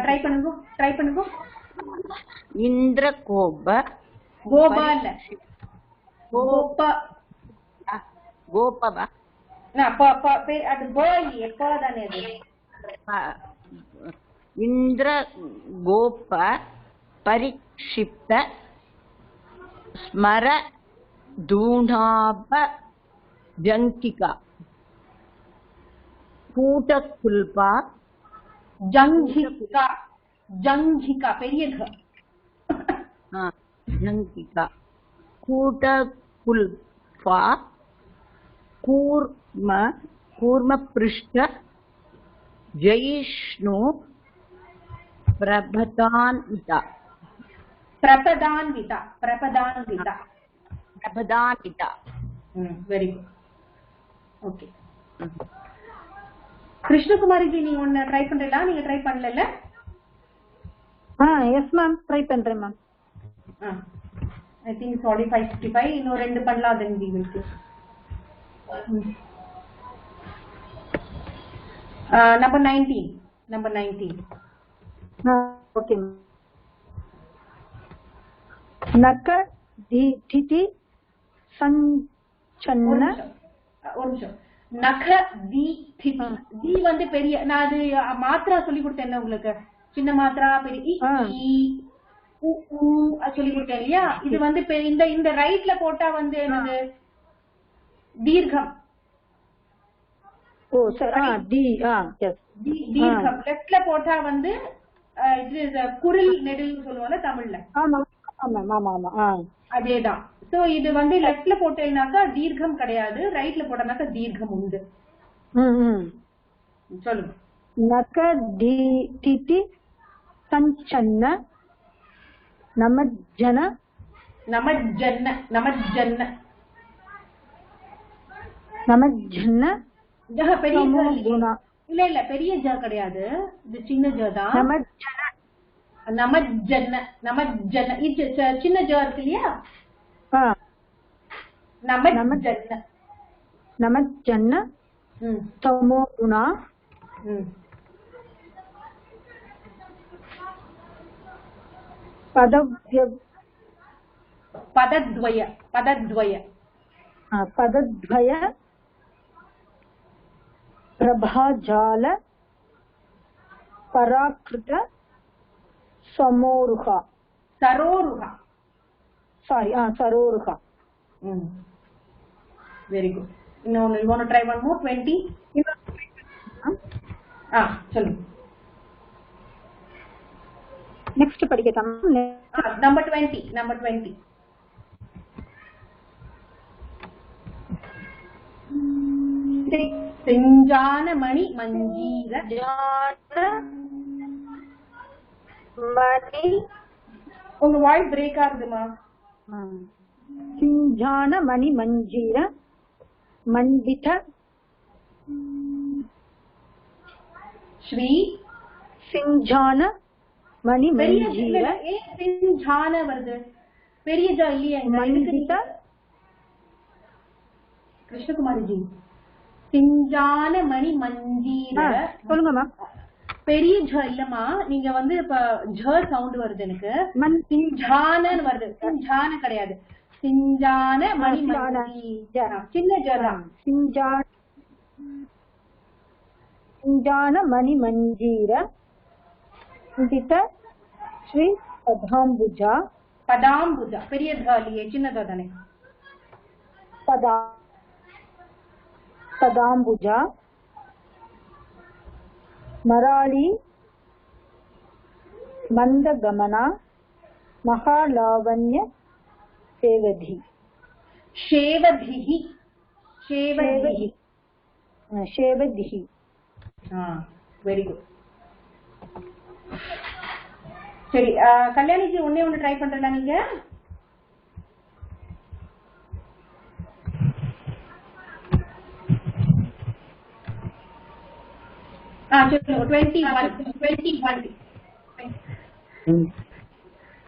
ட்ரை பண்ணுங்க. இந்திரகோப கோபா இல்ல கோபவா? அது போய் எப்போதானே அது. இந்திர கோப பரிக்ஷிப்த ஸ்மர தூணாப जङ्किका कूटकुल्पा जंघिका जंघिका பெரிய க जङ्किका कूटकुल्पा कूर्मपृष्ठ जयिष्णु प्रपदान्विता प्रपदान्विता प्रपदान्विता प्रपदान्विता very good okay Krishnakumari ji நீங்க ஒன்னு ட்ரை பண்றீங்களா நீங்க ட்ரை பண்ணல எஸ் மேம் ட்ரை பண்றேன் மேம் ஐ திங்க் 45-55 இன்னும் ரெண்டு பண்ணலாம் then we will number 19 okay நக்க திதி சஞ்சன்ன ஒரு நிமிஷம் நக தி திதி தி வந்து பெரிய நான் அது மாத்ரா சொல்லி கொடுத்தேன் உங்களுக்கு சின்ன மாத்ரா பெரிய இ உ உ சொல்லி கொடுத்தேன் இல்லையா இது வந்து இந்த இந்த ரைட்ல போட்டா வந்து என்னது தீர்க்கம் ஓ சரி தி எஸ் தீர்க்கம் லெஃப்ட்ல போட்டா வந்து இது குரில் நெடில் சொல்லுவாங்க தமிழ்ல ஆமா ஆமா ஆமா ஆமா அதேதான் சோ இது வந்து லெஃப்ட்ல போட்டேனாக்கா தீர்க்கம் கிடையாது ரைட்ல போட்டனாக்கா தீர்க்கம் உண்டு சொல்லுங்க நக திதி சஞ்சன்ன நமஜ்ஜன நமஜ்ஜன்ன நமஜ்ஜன்ன நமஜ்ஜன்ன ஜஹ பெரிய இல்ல இல்ல பெரிய ஜ கிடையாது இது சின்ன ஜ தான் நமஜ்ஜன நமஜ்ஜன்ன நமஜ்ஜன்ன இது சின்ன ஜ இருக்கு இல்லையா நமஜ்ஜன்ன நமஜ்ஜன்ன தமோ குணா பதத்வய பிரபாஜால பராக்ருத சமோருகா சரோருகா சாரி சரோருகா வெரி குட் இன்னொன்னு you want to try one more 20 சொல்லுங்க நெக்ஸ்ட் படிக்கலாம் number 20 சிஞ்சான மணி மஞ்சீர மணி உங்க வாய்ஸ் பிரேக் ஆகுதுமா சிஞ்சான மணி மஞ்சீர மண்டித ஸ்ரீ சிஞ்சான மணி மஞ்சீர சிஞ்சான வருது பெரிய ஜா இல்லையா மண்டித கிருஷ்ணகுமாரி ஜி சிஞ்சான மணி மஞ்சீர சொல்லுங்க மேம் பெரிய ஜ இல்லம்மா நீங்க வந்து இப்ப ஜ சவுண்ட் வருது எனக்கு சிஞ்சானன்னு வருது சிஞ்சான கிடையாது சிஞ்சான மணி மஞ்சீர சின்ன ஜதான் சிஞ்சான மணி மஞ்சீர ஸ்ரீ பதாம்புஜா பெரிய ஜ இல்லையே சின்னதா தானே பதாம்புஜா மராளி மந்தகமனா மகாலாவண்ய சேவதிஹி வெரி குட் சரி கல்யாணிஜி ஒண்ணு ட்ரை பண்றீங்களா நீங்க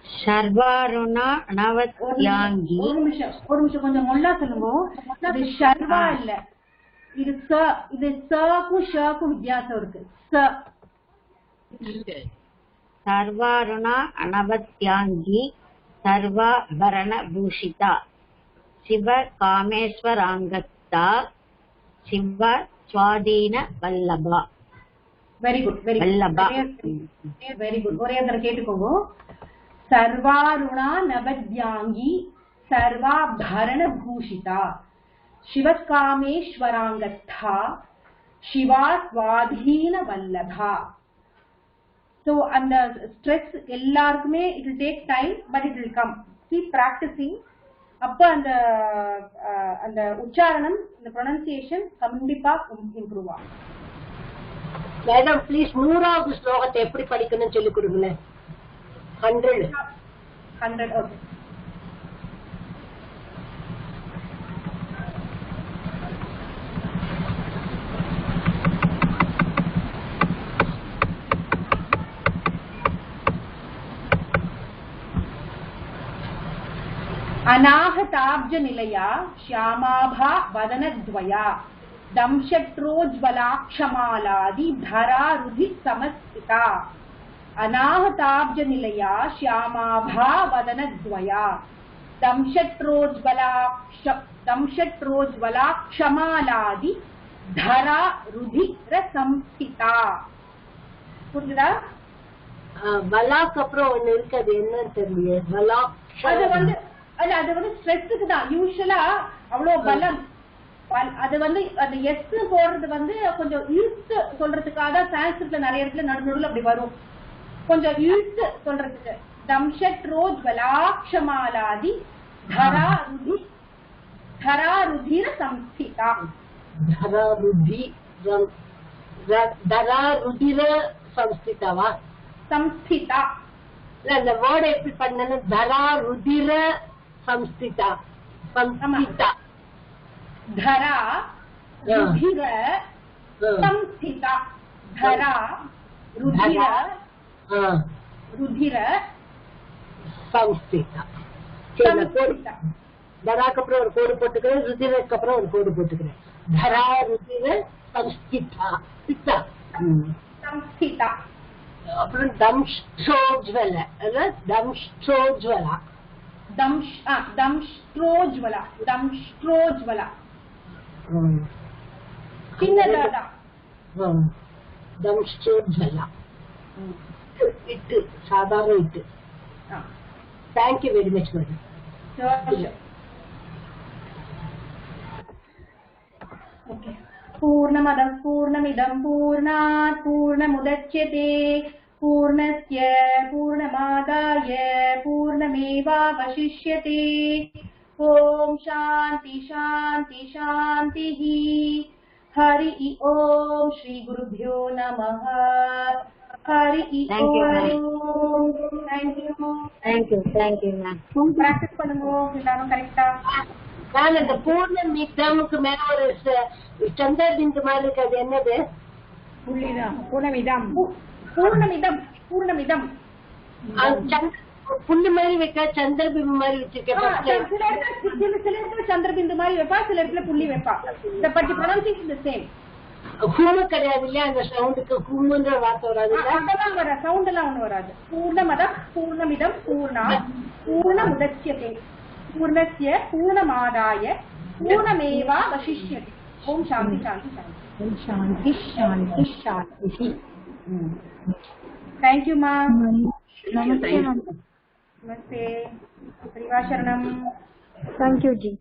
சர்வாருணா அனவத்யாங்கி ஒரு நிமிஷம் கொஞ்சம் மொல்லா சொல்லுங்க இது ஷர்வா இல்ல இது சக்கும் ஷக்கும் வித்தியாசம் இருக்கு சர்வாருணா அனவத்யாங்கி சர்வாபரண பூஷிதா சிவ காமேஸ்வராங்கத்தா சிவ சுவாதீன வல்லபா வெரி குட் ஒரே தடவை கேட்டுக்கோங்க சர்வாருணா நவத்யாங்கி சர்வாபரண பூஷிதா शिवकामेश्वरांगत्था शिवा स्वाधीन वल्लभा. So and the stress ellarkume it will take time but it will come. Keep practicing. அப்ப அந்த அந்த உச்சாரணம் இந்த pronunciation கண்டிப்பா improve ஆகும். மேடம் ப்ளீஸ் 100வது ஸ்லோகத்தை எப்படி படிக்கணும்னு சொல்லி கொடுங்களேன். 100 ஓகே. अनाहताब्ज निलया श्यामाभा वदनद्वया दंशट्रोज्ज्वलाक्षमालादि धरारुधि समस्थिता. अनाहताब्ज निलया श्यामाभा वदनद्वया दंशट्रोज्ज्वलाक्षमालादि धरारुधि संस्थिता. புரியுதா? பலாக்கு அப்புறம் ஒண்ணு இருக்கு, அது என்னன்னு தெரியல. பலாக் அது வந்து ஸ்ட்ரெஸ்ஸுக்கு தான் யூஸ்வலா அவ்வளவு பலம். அது வந்து அந்த எஸ் போடுறது வந்து கொஞ்சம் இழுத்து சொல்றதுக்காக தான் சான்ஸ்கிரிட்ல நிறைய இடத்துல நடுநடுல அப்படி வரும். கொஞ்சம் இழுத்து சொல்றதுக்கு தம்ஷட்ரோஜ்வலாக்ஷமாலாதி धरारुधिर संस्थिता. धरारुधिर संस्थितावा? संस्थिता அந்த வேர்ட் எப்படி பண்ணணும்? धरारुधिर संस्थिता. संस्थिता धरा रुधिर संस्थिता. धरा रुधिर संस्थिता. धराக்கு அப்புறம் ஒரு கோடு போட்டுக்கிறேன், ருதிரக்கு அப்புறம் ஒரு கோடு போட்டுக்கிறேன். धरा रुधिर संस्थिता. संस्थिता. அப்புறம் दंष्ट्रोज्ज्वल दंष्ट्रोज्ज्वला दंष्ट्रोज्ज्वला दंष्ट्रोज्ज्वला சின்னதாடா दंष्ट्रोज्ज्वला இட்டு சாதாரண இட்டு. Thank you very much madam. Okay. पूर्णमदः पूर्णमिदं पूर्णात् पूर्णमुदच्यते पूर्णस्य पूर्णमादाय पूर्णमेवावशिष्यते. ओम शांति शांति शांतिः. हरि ओम. श्री गुरुभ्यो नमः. हरि ओम. Thank you ma'am. practice பண்ணுங்க எல்லாரும் கரெக்ட்டா. நான் அந்த பூர்ணமிதம்க்கு மேல ஒரு சந்திர பிந்து மாதிரி இருக்கு, அது என்னது? பூர்ணமிதம். பூர்ணமிதம். பூர்ணமிதம் புள்ளி மாதிரி வைக்க சந்திர பிம்பு மாதிரி வச்சிருக்கேன். சில இடத்துல சந்திர பிந்து மாதிரி வைப்பா, சில இடத்துல புள்ளி வைப்பா. இந்த பட் ப்ரொனன்சியேஷன் தி சேம். ஹூமு கிடையாது இல்லையா? அந்த சவுண்டுக்கு ஹூமுன்ற வார்த்தை வராது. அதெல்லாம் வர சவுண்ட் எல்லாம் ஒண்ணு வராது. பூர்ணமதம் பூர்ணமிதம் பூர்ணாத் பூர்ணமுதச்யதே पूर्णस्य पूर्णमादाय पूर्णमेवावशिष्यते. ओम शांति शांति शांति. ओम शांति शांति शांति. Thank you ma'am. नमस्ते मैम. नमस्ते. परिवार शरणम. Thank you ji.